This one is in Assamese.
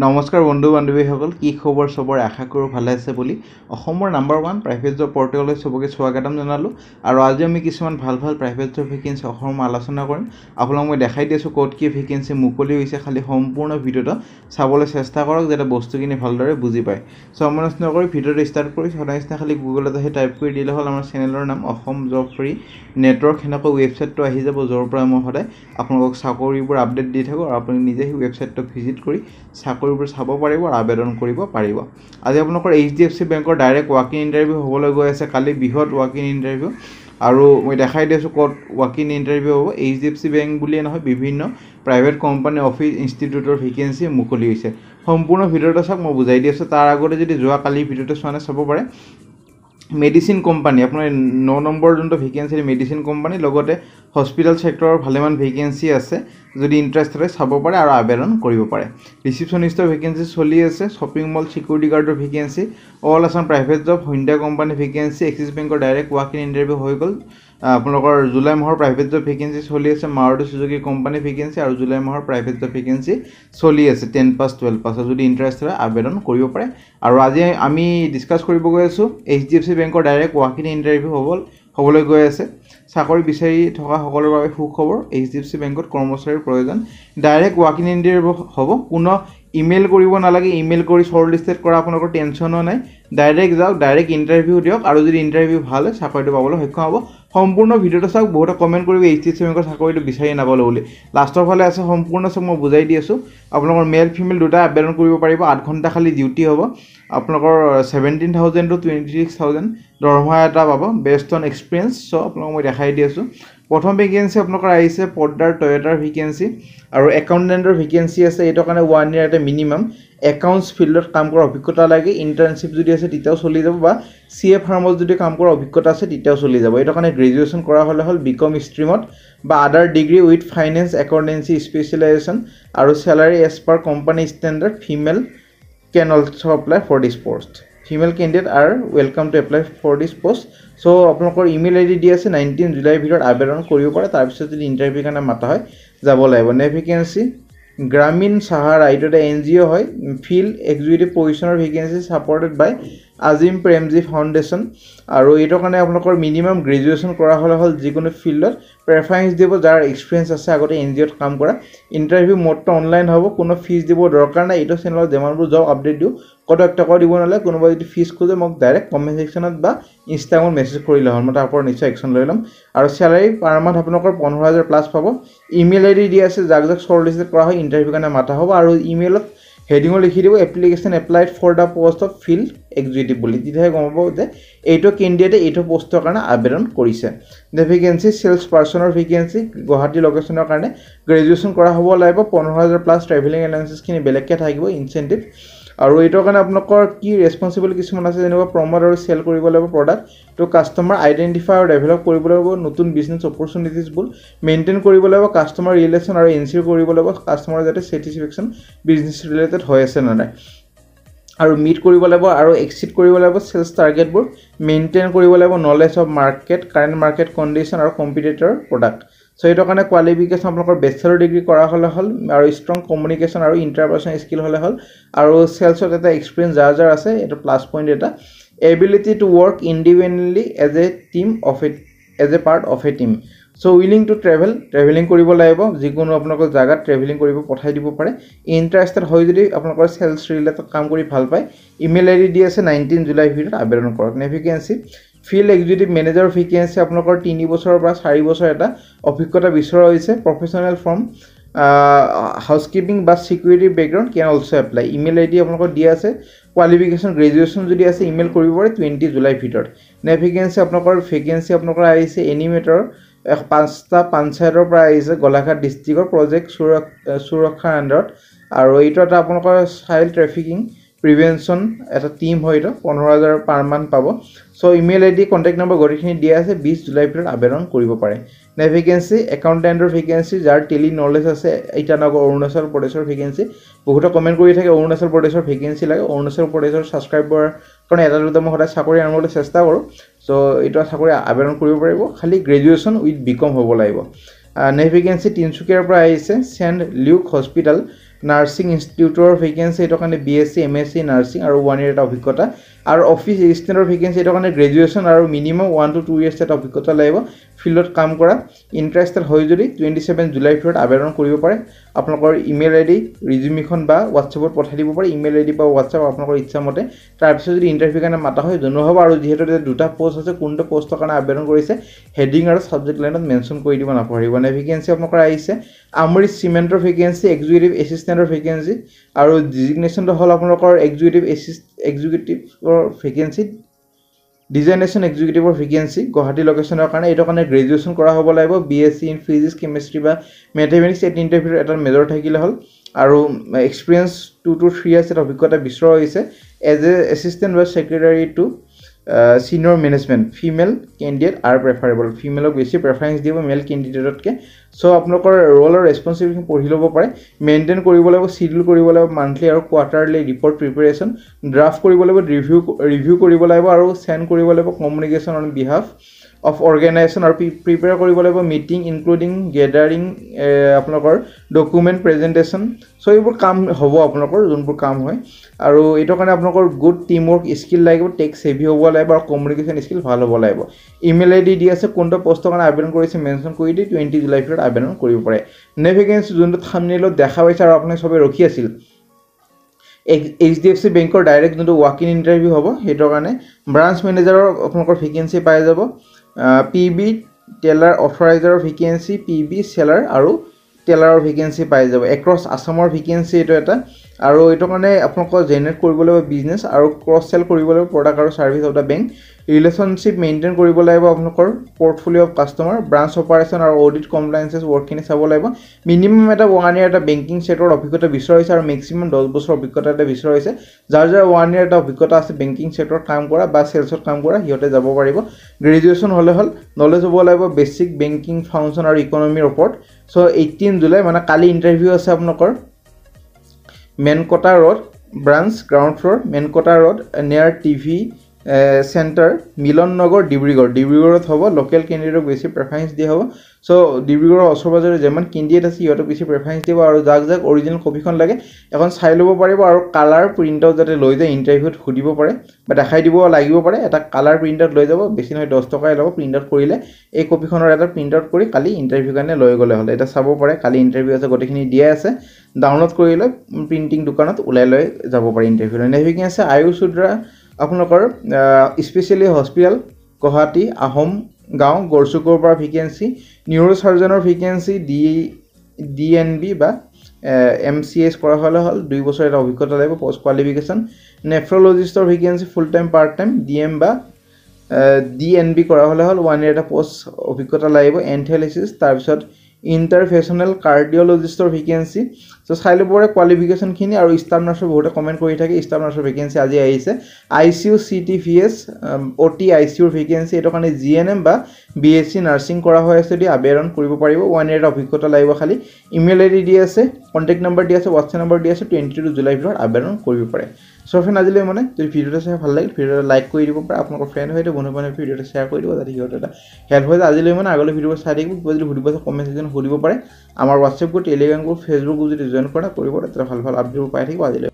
নমস্কাৰ বন্ধু বান্ধৱীসকল কি খবৰ সবৰ আশা কৰো ভালে আছে বুলি অসমৰ নাম্বাৰ 1 প্ৰাইভেট জব পৰ্টেললৈ সবকে স্বাগতম জনালো আৰু আজি আমি কিছুমান ভাল প্ৰাইভেট জব ভেকেন্সি অসমৰ আলোচনা কৰিম আপোনাক মই দেখাই দিছো ক'ত কি ভেকেন্সি মুকলি হৈছে খালি সম্পূৰ্ণ ভিডিওটো চাবলৈ চেষ্টা কৰক যাতে বস্তুখিনি ভালদৰে বুজি পায় সো আমাৰ নকৰি ভিডিওটো ষ্টাৰ্ট কৰি সদায়স্তা খালি গুগলত আহি টাইপ কৰি দিলে হ'ল আমাৰ চেনেলৰ নাম অসম জব ফ্ৰী নেটৱৰ্ক হেনকৈ ৱেবছাইটটো আহি যাব যৰ পৰা মই সদায় আপোনালোকক চাকৰিবোৰ আপডেট দি থাকো আৰু আপুনি নিজে এই ৱেবছাইটটো ভিজিট কৰি চাকৰিবোৰ চাব পাৰিব আৰু আবেদন কৰিব পাৰিব আজি আপোনালোকৰ HDFC বেংকৰ ডাইৰেক্ট ৱাক ইন ইন্টাৰভিউ হ'বলৈ গৈ আছে কালি বিহত ৱাক ইন ইন্টাৰভিউ আৰু মই দেখাই দিছো ক'ত ৱাক ইন ইন্টাৰভিউ হ'ব HDFC বেংক বুলিয়ে নহয় বিভিন্ন প্ৰাইভেট কোম্পানী অফিস ইনষ্টিটিউটৰ ভেকেন্সি মুকলি হৈছে সম্পূৰ্ণ ভিডিওটো চাওক মই বুজাই দি আছো তাৰ আগতে যদি যোৱা কালি ভিডিওটো চোৱা চাব পাৰে মেডিসিন কোম্পানী আপোনাৰ 9 নম্বৰ যোনটো ভেকেন্সি মেডিসিন কোম্পানী লগতে হস্পিটাল সেক্টৰৰ ভালেমান ভেকেন্সি আছে যদি ইন্টাৰেস্ট হয় চাব পাৰে আৰু আবেদন কৰিব পাৰে ৰিসেপশনিষ্টৰ ভেকেন্সি চলি আছে শপিং মল সিকিউৰিটি গাৰ্ডৰ vacancy all Assam private job Honda company vacancy Axis বেংকৰ ডাইৰেক্ট ৱাক ইন ইন্টাৰভিউ হৈ গল আপোনালোকৰ জুলাই মাহৰ প্ৰাইভেট জব ভেকেন্সি চলি আছে মাৰুতি সুজুকি কোম্পানী ভেকেন্সি আৰু জুলাই মাহৰ প্ৰাইভেট জব ভেকেন্সি চলি আছে 10 পাস 12 পাস যদি ইন্টাৰেস্ট হয় আবেদন কৰিব পাৰে আৰু আজি আমি ডিসকাস কৰিব গৈ আছো HDFC বেংকৰ ডাইৰেক্ট ৱাক ইন ইন্টাৰভিউ হ'বলৈ গৈ আছে চাকৰি বিচাৰি থকা সকলৰ বাবে সুখবৰ HDFC বেংকত কৰ্মচাৰীৰ প্ৰয়োজন ডাইৰেক্ট ৱাক ইন ইন্টাৰভিউ হ'ব কোনো ইমেইল কৰিব নালাগে ইমেইল কৰি শৰ্টলিস্টেড কৰা আপোনালোকৰ টেনচনো নাই ডাইৰেক্ট যাওক ডাইৰেক্ট ইন্টাৰভিউ দিয়ক আৰু যদি ইন্টাৰভিউ ভাল হয় চাকৰিটো পাবলৈ সক্ষম হ'ব সম্পূৰ্ণ ভিডিওটো চাওক বহুত কমেন্ট কৰিব HDFC বেংকৰ চাকৰিটো বিচাৰি নাপালে বুলি লাষ্টৰ ফালে আছে সম্পূৰ্ণ সব মই বুজাই দি আছো আপোনালোকৰ মেল ফিমেল দুটা আবেদন কৰিব পাৰিব 8 ঘণ্টা খালি ডিউটি হ'ব আপোনালোকৰ 17000 টু 26000 দৰমহা এটা পাব বেস্ড অন এক্সপেৰিয়েন্স সো আপোনাক মই দেখাই দি আছো প্ৰথম ভেকেন্সি আপোনালোকৰ আহিছে পৰ্দাৰ টয়োটাৰ ভেকেন্সি আৰু একাউন্টেন্টৰ ভেকেন্সি আছে এটো কাৰণে 1 ইয়াৰ এটা মিনিমাম একাউন্টস ফিল্ডত কাম কৰাৰ অভিজ্ঞতা লাগে ইন্টাৰ্নশিপ যদি আছে তেতিয়াও চলি যাব বা CA ফাৰ্মত যদি কাম কৰাৰ অভিজ্ঞতা আছে তেতিয়াও চলি যাব এটো কাৰণে গ্ৰেজুৱেচন কৰা হলে হল বিকম ষ্ট্ৰীমত বা other degree with finance accountancy specialisation আৰু salary as per company standard female can also apply for this post female candidate are welcome to apply for this post so আপোনালোকৰ ইমেইল আইডি দি আছে 19 জুলাই ভিতৰত আবেদন কৰিব পাৰে তাৰ পিছত যদি ইন্টাৰভিউ কাৰণে মাতা হয় যাব লাগিব নে ভেকেন্সি গ্ৰামীণ সাহাৰা এটা NGO হয় ফিল্ড এক্সিকিউটিভ পজিশনৰ ভেকেন্সি সাপোৰ্টেড বাই আজিম প্ৰেমজি ফাউণ্ডেশ্যন আৰু এটো কাৰণে আপোনালোকৰ মিনিমাম গ্ৰেজুৱেচন কৰা হলে হল যিকোনো ফিল্ডত প্ৰেফাৰেন্স দিব যাৰ এক্সপেৰিয়েন্স আছে আগতে NGOত কাম কৰা ইন্টাৰভিউ মোডটো অনলাইন হ'ব কোনো ফিজ দিব দৰকাৰ নাই এটো চেনেলত যেমানবোৰ জব আপডেট দিও কত টকা দিব নালাগে কোনোবা যদি ফিজ খোজে মোক ডাইৰেক্ট কমেন্ট সেকশনত বা ইনষ্টাগ্ৰামত মেছেজ কৰিলে হ'ল মই তাৰ পৰা নিশ্চয় একচন লৈ লম আৰু স্যালাৰি পাৰ মান্থ আপোনালোকৰ 15000 প্লাস পাব ইমেইল আইডি দি আছে যাক শৰ্টলিস্টেড কৰা হয় ইন্টাৰভিউ কাৰণে মাতা হ'ব আৰু ইমেইলত হেডিংও লিখি দিব application applied for the post of field executive বুলি তেতিয়া গম পাব যে এইটো ক্যান্ডিডেটে এইটো পোষ্টৰ কাৰণে আবেদন কৰিছে দে ভেকেন্সি সেলস পাৰ্সনৰ ভেকেন্সি গুৱাহাটী লোকেশনৰ কাৰণে গ্ৰেজুৱেচন কৰা হ'ব লাগিব 15000 প্লাস ট্ৰেভেলিং এলাউন্সেস খিনি বেলেগকে থাকিব ইনসেন্টিভ আৰু এইটো কাৰণে আপোনালোকৰ কি ৰেসপন্সিবল কিছুমান আছে যেনেবা প্ৰমোট আৰু সেল কৰিব লাগিব প্ৰডাক্ট তো কাস্টমাৰ আইডেন্টিফাই আৰু ডেভেলপ কৰিব লাগিব নতুন বিজনেস অপৰচুনিটিজ বুল মেইনটেইন কৰিব লাগিব কাস্টমাৰ ৰিলেচন আৰু এনচিওৰ কৰিব লাগিব কাস্টমাৰ যাতে স্যাটিসফ্যাকশন বিজনেস ৰিলেটেড হৈ আছে না নাই আৰু মিট কৰিব লাগিব আৰু এক্সিট কৰিব লাগিব সেলস টাৰ্গেটবোৰ মেইনটেইন কৰিব লাগিব knowledge of market current market condition আৰু কম্পিটিটৰ প্ৰডাক্ট সো এটো কাৰণে কোৱালিফিকেশন আপোনালোকৰ বেচেলৰ ডিগ্ৰী কৰা হলে হল আৰু ষ্ট্ৰং কমিউনিকেশন আৰু ইন্টাৰপাৰ্সনাল স্কিল হলে হল আৰু সেলছত এটা এক্সপেৰিয়েন্স যাৰ আছে এটা প্লাস পইণ্ট এটা ability to work independently as a team of it as a part of a team so willing to travelling কৰিব লাগিব যিকোনো আপোনালোকৰ জায়গাত ট্ৰেভেলিং কৰিব পঠাই দিব পাৰে ইন্টাৰেস্টেড হৈ যদি আপোনালোকৰ সেলস ৰিলেটেড কাম কৰি ভাল পায় ইমেইল আইডি দি আছে 19 জুলাই ভিতৰত আবেদন কৰক নে vacancy field executive manager vacancy আপোনালোকৰ 3 বছৰৰ পৰা 4 বছৰ এটা অভিজ্ঞতা বিচৰা হৈছে প্ৰফেশনাল ফ্ৰম হাউসকিপিং বা security background can also apply email ID আপোনালোকৰ দি আছে কোৱালিফিকেশন গ্ৰেজুৱেচন যদি আছে ইমেইল কৰিব পাৰে 20 জুলাই ভিতৰত নে ভেকেন্সি আপোনালোকৰ আহিছে এনিমেটৰ 5টা পঞ্চায়তৰ পৰা আহিছে গোলাঘাট ডিস্ট্ৰিক্টৰ প্ৰজেক্ট সুৰক্ষা আণ্ডাৰত আৰু এইটো এটা আপোনালোকৰ চাইল্ড ট্ৰাফিকিং প্ৰিভেনশন এটা টিম হয়তো 15000 পাৰ মান্থ পাব so email ID contact number গৰিখিনি দিয়া আছে 20 জুলাই ভিতৰত আবেদন কৰিব পাৰে নে ভেকেন্সি একাউন্টেন্টৰ ভেকেন্সি যাৰ টেলি নলেজ আছে ইটানগৰ অৰুণাচল প্ৰদেশৰ ভেকেন্সি বহুত কমেন্ট কৰি থাকে অৰুণাচল প্ৰদেশৰ ভেকেন্সি লাগে অৰুণাচল প্ৰদেশৰ সাবস্ক্ৰাইবাৰ কাৰণ এটা দুটা মই সদায় চাকৰি আনিবলৈ চেষ্টা কৰো সো এটা চাকৰি আবেদন কৰিব পাৰিব খালি গ্ৰেজুৱেচন উইথ বিকম হ'ব লাগিব নে ভেকেন্সি তিনচুকীয়াৰ পৰা আহিছে সেন্ট লিউক হস্পিটাল নাৰ্ছিং ইনষ্টিটিউটৰ ভেকেঞ্চি এইটো কাৰণে BSc MSc নাৰ্ছিং আৰু 1 ইয়াৰ এটা অভিজ্ঞতা আৰু অফিচ এচিষ্টেণ্টৰ ভেকেঞ্চি এইটো কাৰণে গ্ৰেজুৱেশ্যন আৰু মিনিমাম 1 to 2 ইয়াৰ্ছ এটা অভিজ্ঞতা লাগিব ফিল্ডত কাম কৰা ইণ্টাৰেষ্টেড হয় যদি 27 জুলাইৰ ভিতৰত আবেদন কৰিব পাৰে আপোনালোকৰ ইমেইল আইডি ৰিজিউমিখন বা হোৱাটছএপত পঠাই দিব পাৰে ইমেইল আইডি বা হোৱাটছএপ আপোনালোকৰ ইচ্ছা মতে তাৰপিছত যদি ইণ্টাৰভিউ কাৰণে মাতা হয় জনোৱা হ'ব আৰু যিহেতু দুটা পোষ্ট আছে কোনটো পোষ্টৰ কাৰণে আবেদন কৰিছে হেডিং আৰু ছাবজেক্ট লাইনত মেনশ্যন কৰি দিব নাপাহৰিব নে ভেকেঞ্চি আপোনালোকৰ আহিছে আমৰি চিমেণ্টৰ ভেকেঞ্চি এক্সিকিউটিভ এছিষ্টেণ্টৰ ভেকেঞ্চি আৰু ডিজিগনেশ্যনটো হ'ল আপোনালোকৰ এক্সিকিউটিভৰ ভেকেঞ্চি ডিজাইনেশ্যন এক্সিকিউটিভৰ ভেকেঞ্চি গুৱাহাটী লোকেশ্যনৰ কাৰণে এইটো কাৰণে গ্ৰেজুৱেশ্যন কৰা হ'ব লাগিব BSc ইন ফিজিক্স কেমেষ্ট্ৰি বা মেথমেটিক্স এই তিনিটাৰ ভিতৰত এটা মেজৰ থাকিলে হ'ল আৰু এক্সপিৰিয়েঞ্চ 2 to 3 ইয়াৰ্ছ এটা অভিজ্ঞতা বিচৰা হৈছে এজ এ এছিষ্টেণ্ট বা secretary to senior management female candidate are preferable female বেছি প্ৰেফাৰেন্স দিব মেল ক্যান্ডিডেটতকে সো আপোনালোকৰ ৰোল আৰু ৰেসপন্সিবিলিটি পঢ়ি ল'ব পাৰে মেইনটেইন কৰিব লাগিব শিডিউল কৰিব লাগিব মান্থলি আৰু কোৱাৰ্টাৰলি ৰিপৰ্ট প্ৰিপাৰেচন ড্ৰাফট কৰিব লাগিব ৰিভিউ কৰিব লাগিব আৰু সেন্ড কৰিব লাগিব communication on behalf of organization or prepare কৰিব লাগিব মিটিং ইনক্লুডিং গেদাৰিং আপোনালোকৰ ডকুমেন্ট প্ৰেজেন্টেশন সো এইবোৰ কাম হ'ব আপোনালোকৰ যোনবোৰ কাম হয় আৰু এইটো কাৰণে আপোনালোকৰ গুড টিম ৱৰ্ক স্কিল লাগিব টেক সেভি হ'ব লাগিব আৰু কমিউনিকেশ্যন স্কিল ভাল হ'ব লাগিব ইমেইল আইডি দি আছে কোনটো পোষ্টৰ কাৰণে আবেদন কৰিছে মেনশ্যন কৰি দি 20 জুলাই ভিতৰত আবেদন কৰিব পাৰে নেভিগেন্স যোনটো থাম্বনেইলত দেখা পাইছে আৰু আপুনি সবে ৰখি আছিল HDFC বেংকৰ ডাইৰেক্ট যোনটো ৱাক ইন ইন্টাৰভিউ হ'ব হেতৰ কাৰণে ব্ৰাঞ্চ মেনেজাৰৰ আপোনালোকৰ ভেকেন্সি পাই যাব PB টেলাৰ অথৰাইজাৰৰ ভেকেন্সি PB সেলাৰ আৰু টেলাৰৰ ভেকেন্সি পাই যাব এক্ৰছ আসামৰ ভেকেন্সি এটো এটা আৰু এটো কাৰণে আপোনালোকৰ জেনাৰেট কৰিব লাগিব বিজনেস আৰু ক্ৰছ সেল কৰিব লাগিব প্ৰডাক্ট আৰু service of the bank relationship maintain কৰিব লাগিব আপোনালোকৰ portfolio of customer branch operation আৰু অডিট কমপ্লায়েন্সেস ওয়াৰ্কিং চাব লাগিব মিনিমাম এটা 1 ইয়াৰ এটা বেংকিং সেক্টৰৰ অভিজ্ঞতা বিচৰা হৈছে আৰু ম্যাক্সিমাম 10 বছৰ অভিজ্ঞতা এটা বিচৰা হৈছে যাৰ 1 ইয়াৰ এটা অভিজ্ঞতা আছে বেংকিং সেক্টৰত কাম কৰা বা সেলছত কাম কৰা হিয়তে যাব পাৰিব গ্ৰেজুৱেচন হলে হল নলেজ হ'ব লাগিব বেসিক বেংকিং ফাংচন আৰু ইকোনমিৰ ওপৰত সো 18 জুলাই মানে কালি ইন্টাৰভিউ আছে আপোনালোকৰ Mankata road branch ground floor Mankata road near TV centre Milan Nagar ডিব্ৰুগড়ত হ'ব লোকেল ক্যান্ডিডেটক বেছি প্ৰেফাৰেন্স দিয়া হ'ব সো ডিব্ৰুগড়ৰ ওচৰবাজৰে যেমান ক্যান্ডিডেট আছে ইহঁতক বেছি প্ৰেফাৰেন্স দিব আৰু যাক অৰিজিনাল কপিখন লাগে এখন চাই ল'ব পাৰিব আৰু কালাৰ প্ৰিন্ট আউট যাতে লৈ যায় ইন্টাৰভিউত সুধিব পাৰে বা দেখাই দিব লাগিব পাৰে এটা কালাৰ প্ৰিন্ট আউট লৈ যাব বেছি নহয় 10 টকাই ল'ব প্ৰিন্ট আউট কৰিলে এই কপিখনৰ এটা প্ৰিন্ট আউট কৰি কালি ইন্টাৰভিউ কাৰণে লৈ গলে হ'ল এটা চাব পাৰে কালি ইন্টাৰভিউ আছে গটেখিনি দিয়া আছে ডাউনলোড কৰি লৈ প্ৰিন্টিং দোকানত উলাই লৈ যাব পাৰে ইন্টাৰভিউ নেভিগেন্স আছে আয়ুসুদ্ৰা আপোনালোকৰ স্পেশালি হস্পিটাল গুৱাহাটী আহম গাঁও গৰচুকৰ পৰা ভেকেন্সি নিউৰো সাৰ্জনৰ ভেকেন্সি DNB বা MCS কৰা হলে হল 2 বছৰ এটা অভিজ্ঞতা লাগিব পোষ্ট কোৱালিফিকেশন নেফ্ৰলজিষ্টৰ vacancy full time part time DM বা DNB কৰা হলে হল 1 ইয়াৰ এটা পোষ্ট অভিজ্ঞতা লাগিব এন্থেলিসিস তাৰ পিছত ইন্টাৰফেশনেল কাৰ্ডিওলজিষ্টৰ ভেকেন্সি সো চাই লবৰে কোৱালিফিকেশন খিনি আৰু ষ্টাফ নাৰ্ছৰ বহুতে কমেন্ট কৰি থাকে ষ্টাফ নাৰ্ছৰ ভেকেন্সি আজি আহিছে ICU CTVS OT ICU vacancy এটো কাৰণে GNM বা BSc নাৰ্ছিং কৰা হৈ আছে দি আবেদন কৰিব পাৰিব 1 ইয়াৰ অভিজ্ঞতা লাগিব খালি ইমেইল আইডি দি আছে কন্টাক্ট নম্বৰ দি আছে WhatsApp নম্বৰ দি আছে 22 জুলাই ভিতৰত আবেদন কৰিব পাৰে সো ফ্ৰেন্ড আজিলৈ মানে যদি ভিডিওটো চাই ভাল লাগিল ভিডিওটো লাইক কৰি দিব পাৰে আপোনালোকৰ ফ্ৰেন্ড হয়তো বন্ধু-বান্ধৱী ভিডিওটো শ্বেয়াৰ কৰি দিব যাতে সিহঁতৰ এটা হেল্প হয় আজিলৈ মানে আগলৈ ভিডিও চাই থাকিব যদি সুধিব কমেন্ট সেকশন সুধিব পাৰে আমাৰ WhatsApp group Telegram group Facebook group যদি জয়েন কৰা কৰিব তেতিয়া ভাল আপডেট পাই থাকিব আজিলৈ